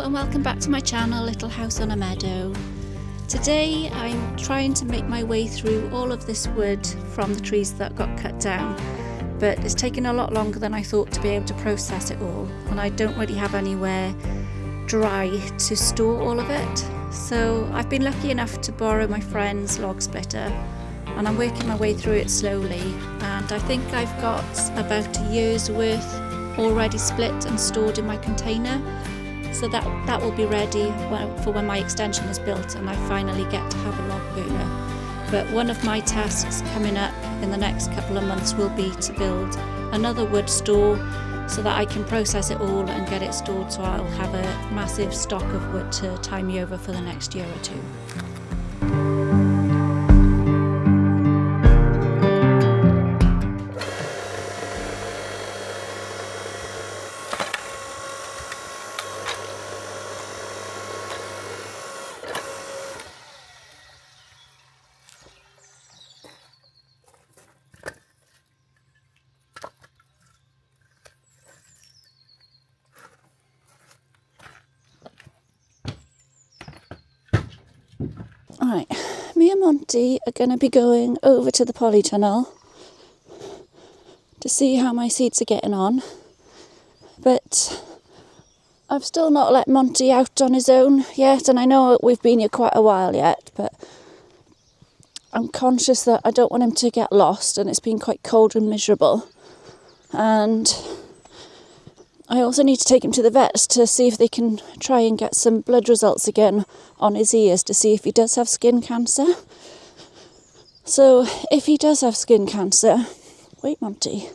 and welcome back to my channel, Little House on a Meadow. Today I'm trying to make my way through all of this wood from the trees that got cut down, but it's taken a lot longer than I thought to be able to process it all, and I don't really have anywhere dry to store all of it. So I've been lucky enough to borrow my friend's log splitter, and I'm working my way through it slowly, and I think I've got about a year's worth already split and stored in my container, so that will be ready for when my extension is built and I finally get to have a log burner. But one of my tasks coming up in the next couple of months will be to build another wood store so that I can process it all and get it stored, so I'll have a massive stock of wood to tie me over for the next year or two. Alright, me and Monty are going to be going over to the polytunnel to see how my seeds are getting on, but I've still not let Monty out on his own yet, and I know we've been here quite a while yet, but I'm conscious that I don't want him to get lost, and it's been quite cold and miserable, and I also need to take him to the vets to see if they can try and get some blood results again on his ears to see if he does have skin cancer. So if he does have skin cancer, wait Monty,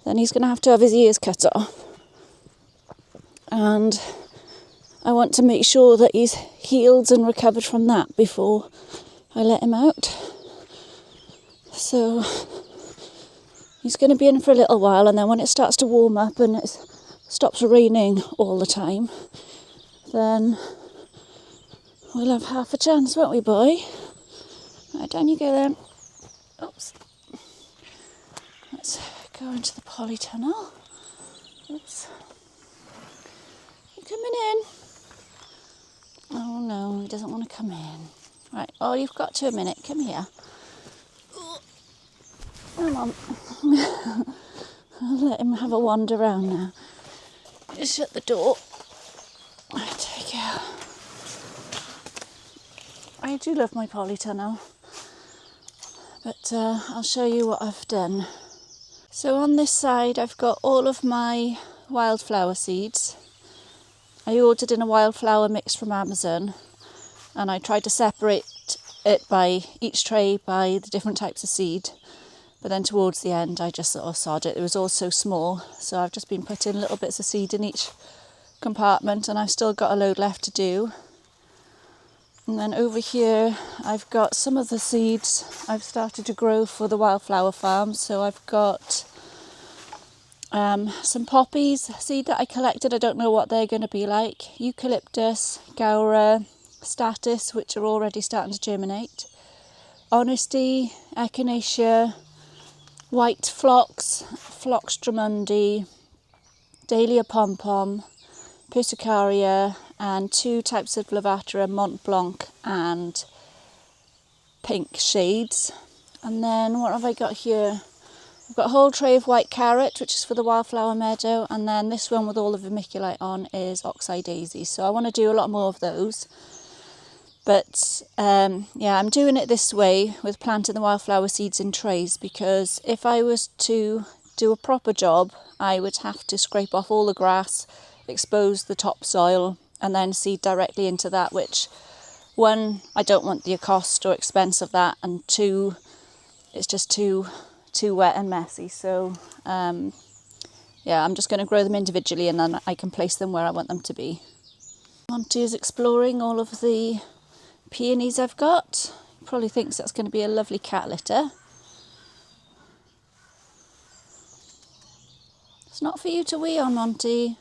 then he's going to have his ears cut off. And I want to make sure that he's healed and recovered from that before I let him out. So he's going to be in for a little while, and then when it starts to warm up and it stops raining all the time, then we'll have half a chance, won't we, boy? Right, down you go then. Oops. Let's go into the polytunnel. Oops. You coming in? Oh no, he doesn't want to come in. Right, oh, you've got to a minute. Come here. Come on. I'll let him have a wander around now. Just shut the door. Right, there we go. I do love my polytunnel, but I'll show you what I've done. So on this side I've got all of my wildflower seeds. I ordered in a wildflower mix from Amazon, and I tried to separate it by each tray by the different types of seed. But then towards the end, I just sort of sod it. It was all so small, so I've just been putting little bits of seed in each compartment, and I've still got a load left to do. And then over here, I've got some of the seeds I've started to grow for the wildflower farm. So I've got some poppies seed that I collected. I don't know what they're going to be like. Eucalyptus, gaura, statice, which are already starting to germinate. Honesty, echinacea, white phlox, phlox drummondii, dahlia pom-pom, persicaria, and two types of Lavatera, Mont Blanc and pink shades. And then what have I got here? I've got a whole tray of white carrot, which is for the wildflower meadow, and then this one with all the vermiculite on is oxeye daisy. So I want to do a lot more of those. But yeah, I'm doing it this way with planting the wildflower seeds in trays, because if I was to do a proper job, I would have to scrape off all the grass, expose the topsoil, and then seed directly into that, which, one, I don't want the cost or expense of that, and two, it's just too wet and messy. So yeah, I'm just going to grow them individually, and then I can place them where I want them to be. Monty is exploring all of the peonies I've got. He probably thinks that's going to be a lovely cat litter. It's not for you to wee on, Monty.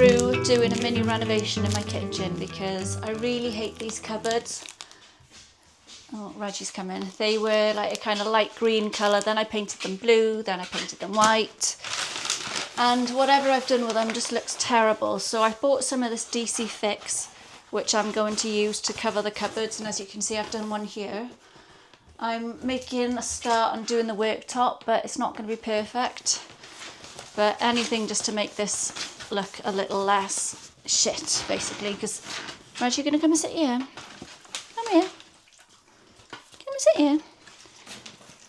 through doing a mini renovation in my kitchen because I really hate these cupboards. Oh, Reggie's coming. They were like a kind of light green colour, then I painted them blue, then I painted them white. And whatever I've done with them just looks terrible. So I bought some of this DC Fix, which I'm going to use to cover the cupboards. And as you can see, I've done one here. I'm making a start on doing the worktop, but it's not going to be perfect. But anything just to make this look a little less shit, basically. Because, Reg, you're going to come and sit here? Come here. Come and sit here.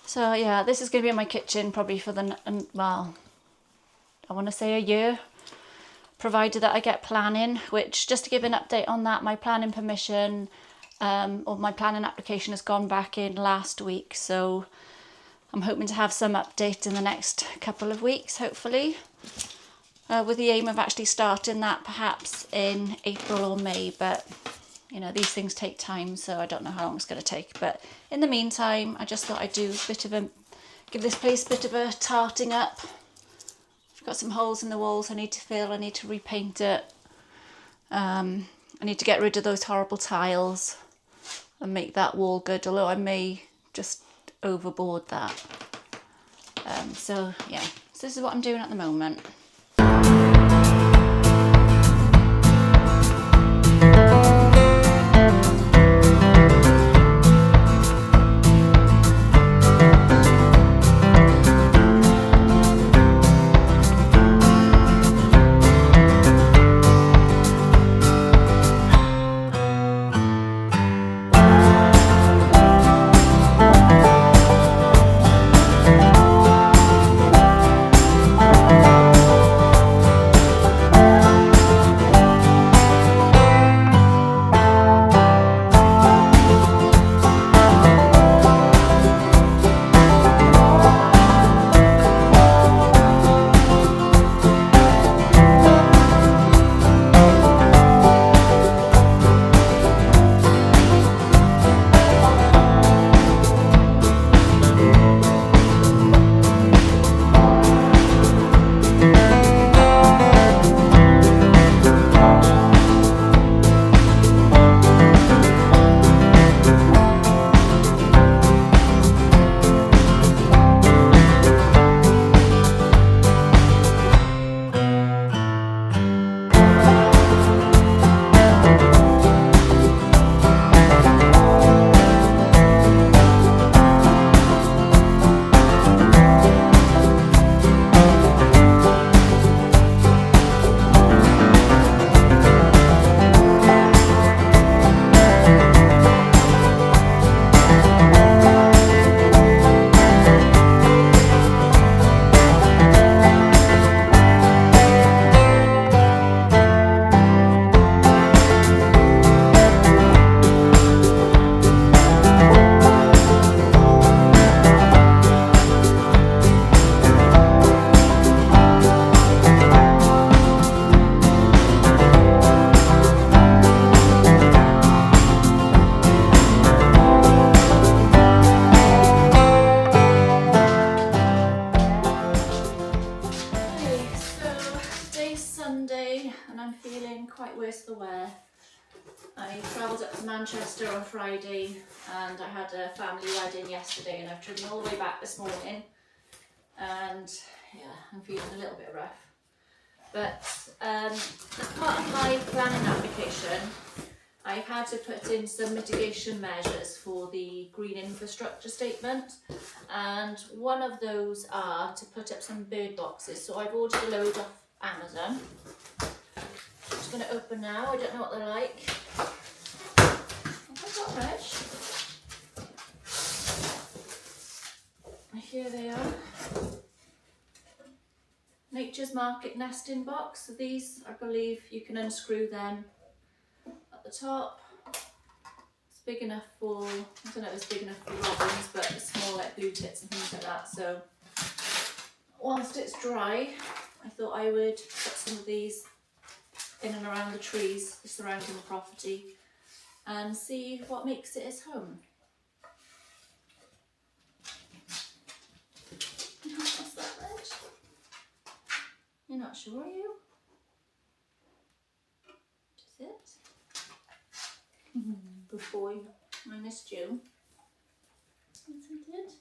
So yeah, this is going to be in my kitchen probably for well, I want to say a year, provided that I get planning, which, just to give an update on that, my planning permission or my planning application has gone back in last week, so I'm hoping to have some update in the next couple of weeks, hopefully, with the aim of actually starting that perhaps in April or May, but you know, these things take time, so I don't know how long it's going to take. But in the meantime, I just thought I'd do a bit of give this place a bit of a tarting up. I've got some holes in the walls I need to fill, I need to repaint it. I need to get rid of those horrible tiles and make that wall good, although I may just overboard that. So yeah, so this is what I'm doing at the moment. Quite worse for wear. I travelled up to Manchester on Friday and I had a family wedding yesterday, and I've driven all the way back this morning, and yeah, I'm feeling a little bit rough. But as part of my planning application, I've had to put in some mitigation measures for the green infrastructure statement, and one of those are to put up some bird boxes. So I've ordered a load off Amazon. I'm just going to open now. I don't know what they're like. Have I got Reg? Here they are. Nature's Market nesting box. So these, I believe, you can unscrew them at the top. It's big enough for, I don't know if it's big enough for robins, but it's small like blue tits and things like that. So whilst it's dry, I thought I would put some of these in and around the trees surrounding the property and see what makes it its home. What's that, Reg? You're not sure, are you? Good boy. I missed you. Yes, I did.